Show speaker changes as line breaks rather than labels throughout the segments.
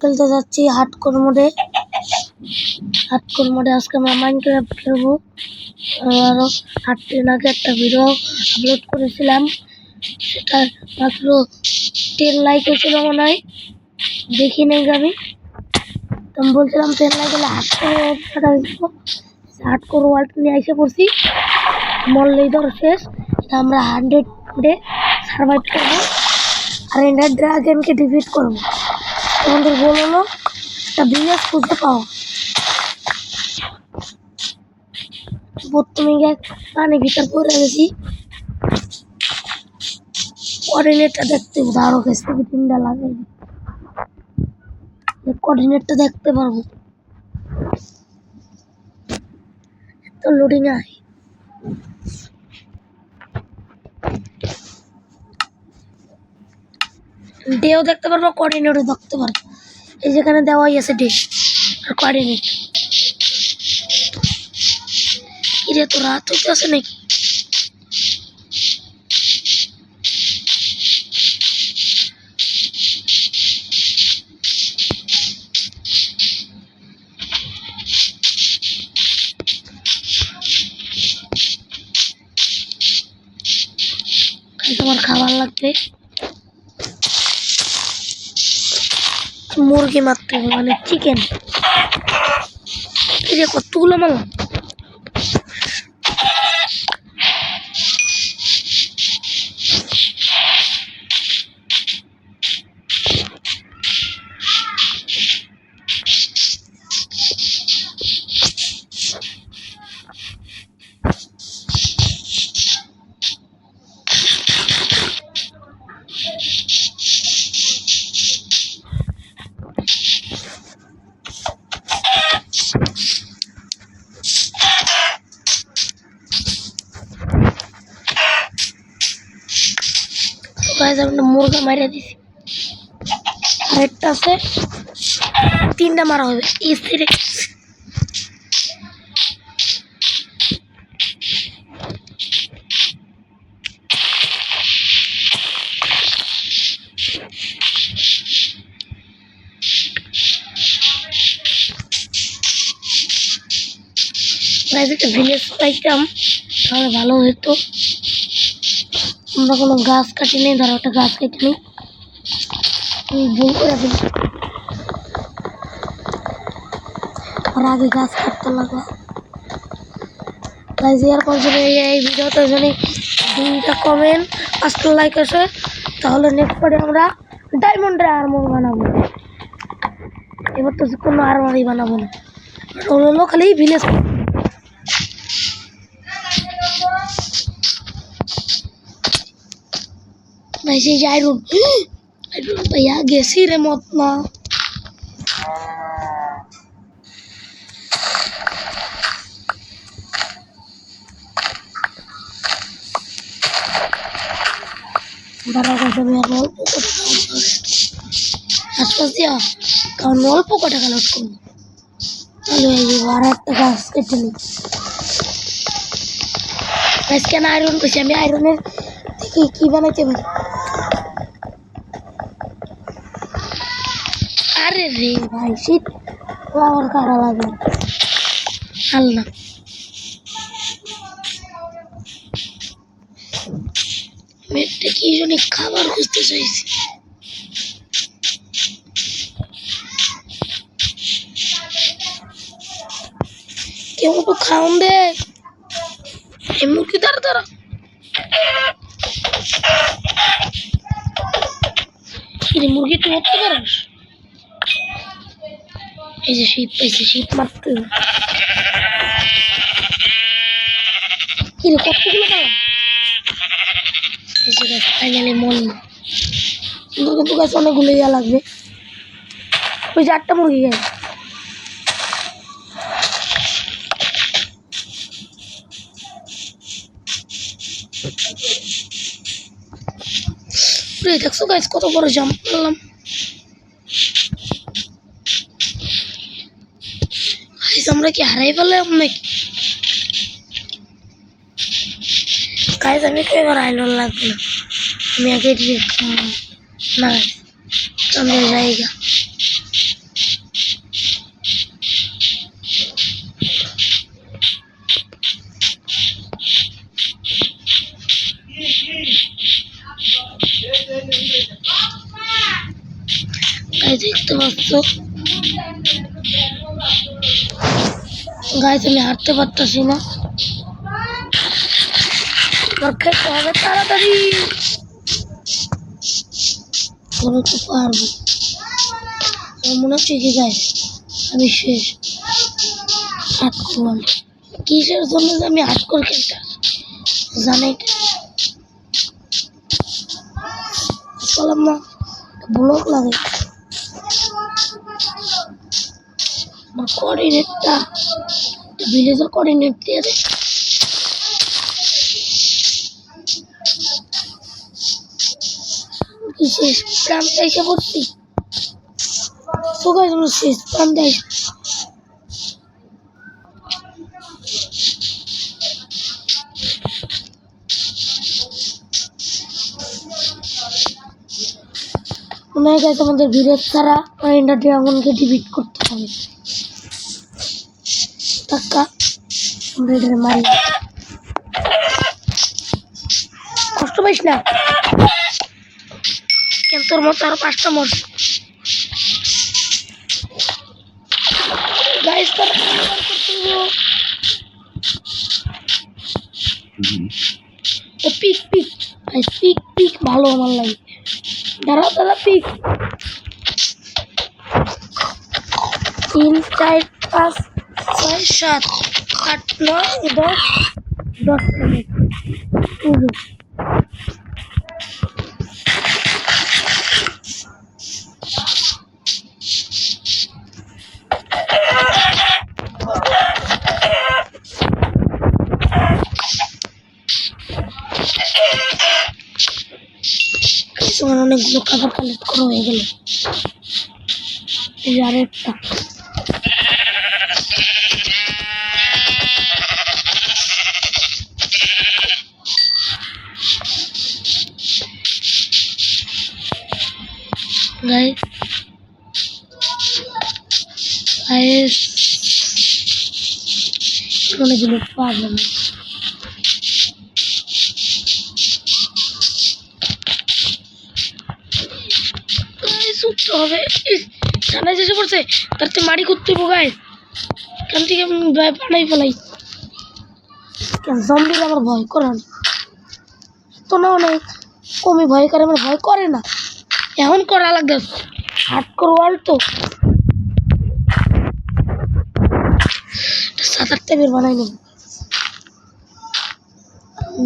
খেলতে যাচ্ছি হার্ডকোর মোডে। আজকে আমরা মাইনক্রাফট খেলবো। আরো 8 দিন আগে একটা ভিডিও আপলোড করেছিলাম, সেটা মাত্র 10 লাইক হয়েছিল মনে হয়, দেখি নেই আমি। তো আমি বলছিলাম 10 লাইক হলে হার্ডকোর ওয়ার্ল্ড নিয়ে এসে পড়ছি। মরলেই ধর শেষ। আমরা 100 ডে সার্ভাইভ করবো আর এন্ডার ড্রাগনকে ডিফিট করবো। আমাদের গোল হলো একটা ভিলেজ খুঁজে পাওয়া। প্রথমে গিয়ে পানি ভিতর পড়ে গেছি, কোঅর্ডিনেটটা দেখতে আরো কাছ থেকে 3টা লাগাই, কোঅর্ডিনেটটা দেখতে পারবো। তো লোডিং আয় ডেও দেখতে পারবো, কোঅর্ডিনেটও দেখতে পারবো। এই যেখানে দেওয়াই আছে ডে আর কোঅর্ডিনেট। কিরে তো রাত হইতেছে নাকি? তোমার খাবার লাগবে, মুরগি মারতে হবে, মানে চিকেন। কিরে কতগুলো মারলাম? মুরগা মারিয়ে দিছি, আরেকটা আছে, 3টা মারা হবে স্থিরে। একটা ভিলেজ পাইতাম তাহলে ভালো হতো। আমরা কোনো গাছ কাটি নেই, ধরো একটা গাছ কেটে নিই, ভুল করে ফেলি। আর আগে গাছ কাটতে লাগবে। এরপর যদি এই ভিডিওতে যদি 2টা কমেন্ট 5টা লাইক আসে, তাহলে নেক্সট পরে আমরা ডায়মন্ডের আর্মর বানাবো। এবার তো কোনো আর্মারই বানাবো না, হলো খালি ভিলেজ। वैसे आयरन भैया गैसी रे मत ना। आसपास दिया কারণ অল্প কটা কালেক্ট করবো। তাহলে আর একটা গাছ কেটে নিই। কেন আয়রন পেয়েছি আমি? আয়রনের দেখি কি বানাইতে পারি। আরে রে ভাই শীত আবার কাটা লাগবে আল্লাহ। মেটে কি জন্য খাবার খুঁজতে চাইছি। কেউ তো খাওন দে এই মুরগি দ্বারা দ্বারা। মুরগি তুই উঠতে পারিস? এই যে শীত পাইছে, শীত মারতে কিরে কতগুলো পেলাম। এই যে ফাইনালি মন কিন্তু গাছ অনেকগুলো ইয়া লাগবে। ওই যে 8টা মুরগি গাছ। দেখছো গাছ কত বড় জাম্প করলাম। আমরা কি হারাই ফেললাম নাকি? গাইজ আমি তো এবার আইরন লাগবে না, আমি আগে না জায়গা বুঝতে পারছো গাইস, আমি হাঁটতে পারতেছি না, আমার খেতে হবে তাড়াতাড়ি। বলো তো পারবো? আমার মনে হচ্ছে কি গাইস, আমি শেষ। হাতকর কিসের জন্য যে আমি হাতকর খেলতে জানাই বললাম না, ব্লক লাগে। আমার কোঅর্ডিনেটটা ভিলেজের কোঅর্ডিনেট দিয়ে দে। কি শেষ প্রান্তে এসে পড়ছি। সবাই শেষ প্রান্তে মনে হয় গেছে আমাদের ভিলেজ ছাড়া মারিনা ড্রাগনকে ডিবিট করতে হবে। টাকা আমরা এটাকে মারি, কষ্ট পাইস না কেন? তোর মতো আরো 5টা মরছে গাইস। তার pick pick guys, pick pick ভালো আমার লাগে। দাঁড়া দাঁড়া, পিক 3 4 5 6 7 8 9 10 10 মিনিট। তোমার অনেকগুলো খাবার কালেক্ট করা হয়ে গেল। এই আরেকটা অনেকগুলো পারবে না। উঠতে হবে, জানাই শেষে পড়ছে, তার তো মারি করতে গায়ে এখান থেকে আমি বানাই ফেলাই। জম্বির আমার ভয় করে না, তো না অনেক কমই ভয় করে, আমার ভয় করে না। এখন করা লাগবে হার্ডকোর ওয়ার্ল্ড তো 7-8 টাইপের বানাই নেব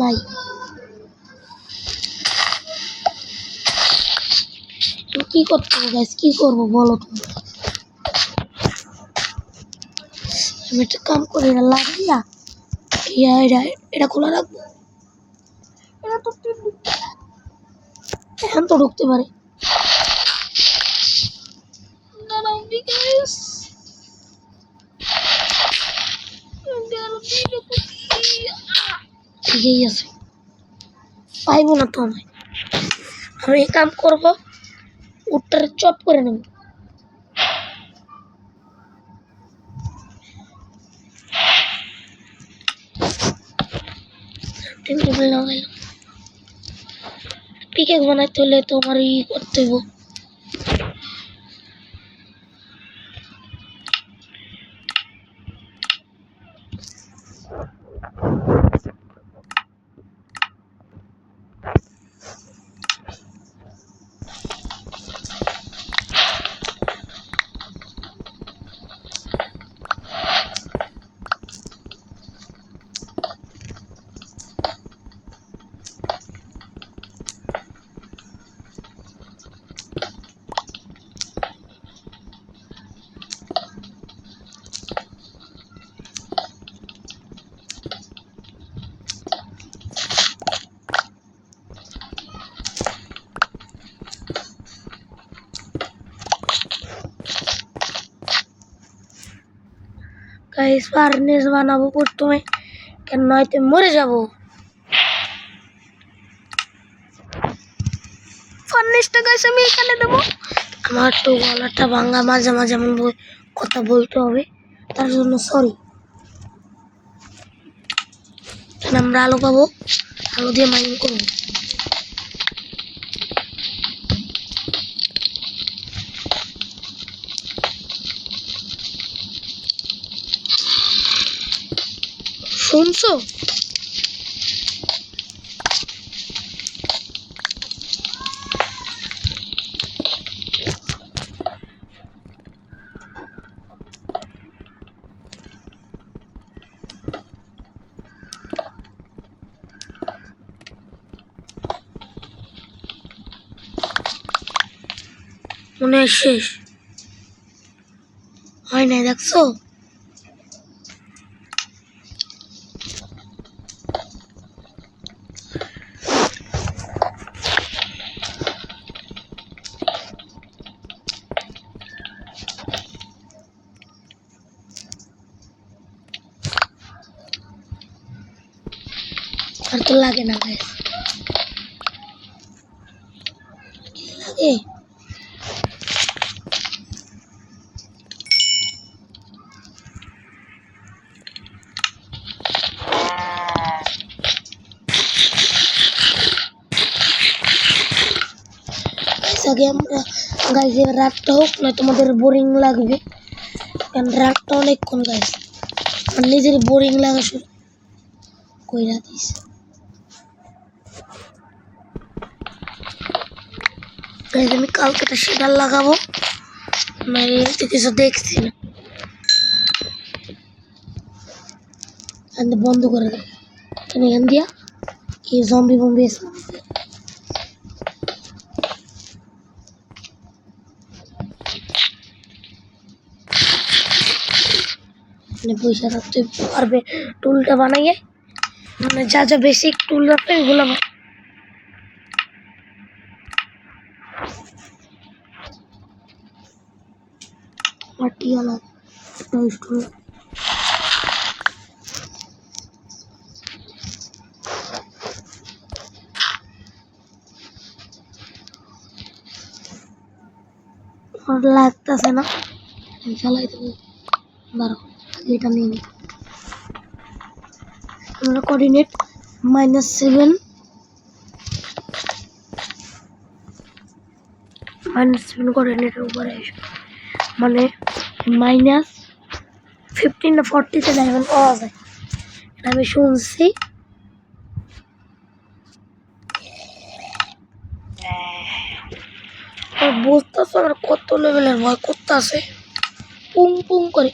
নাই। কি করতে হবে গাইস, কি করবো বলো তুমি? আমি একটা কাম করে লাগিয়া এটা খোলা রাখবো, এটা তো এখন তো ঢুকতে পারে। ঠিকই আছে, পাইবো না তো আমি এই কাম করবো, উঠটারে চপ করে নেব। পিকেক বানাইতে হলে তোমার করতে হবো। গাইস ফার্নেস বানাবো প্রথমে, কেন নয়তো মরে যাবো। ফার্নেসটা গাইস আমি এখানে দেবো। আমার তো গলাটা ভাঙা, মাঝে মাঝে এমন কথা বলতে হবে, তার জন্য সরি। আমরা আলো পাবো, আলো দিয়ে মাইনিং করবো। শুনছো? মনে হয় শেষ হয় নাই, দেখছো? আর তো লাগে না গাইস, লাগে আগে আমরা গাইস এবার রাতটা হোক, না তোমাদের বোরিং লাগবে, কারণ রাতটা অনেকক্ষণ গাইস, আর নিজের বোরিং লাগা শুরু কইরা দিস। গাইস আমি কালকেটা সেটার লাগাবো, না এতে কিছু দেখছি না, বন্ধ করে দেবো এখান দিয়া এই জম্বি বম্বি এসে পয়সা রাখতে পারবে। টুলটা বানাইয়ে মানে যা যা বেসিক টুল রাখবে এগুলো পাটিয়ালা স্টুল। লাগতেছে না, চালাই দেবো, দাঁড়াও এটা নিয়ে নিই। আমরা কোঅর্ডিনেট -7 কোঅর্ডিনেটের উপরে আসবে, মানে -15 না 40 ডায়মন্ড পাওয়া যায়, এটা আমি শুনছি। বুঝতেছো আমার কত লেভেলের ভয় করতেছে, পুং পুং করে।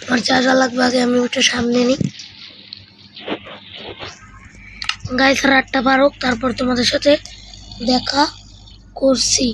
আমার যা যা লাগবে আগে আমি ওটা সামনে নিই গাইস, রাতটা পারুক তারপর তোমাদের সাথে দেখা করছি।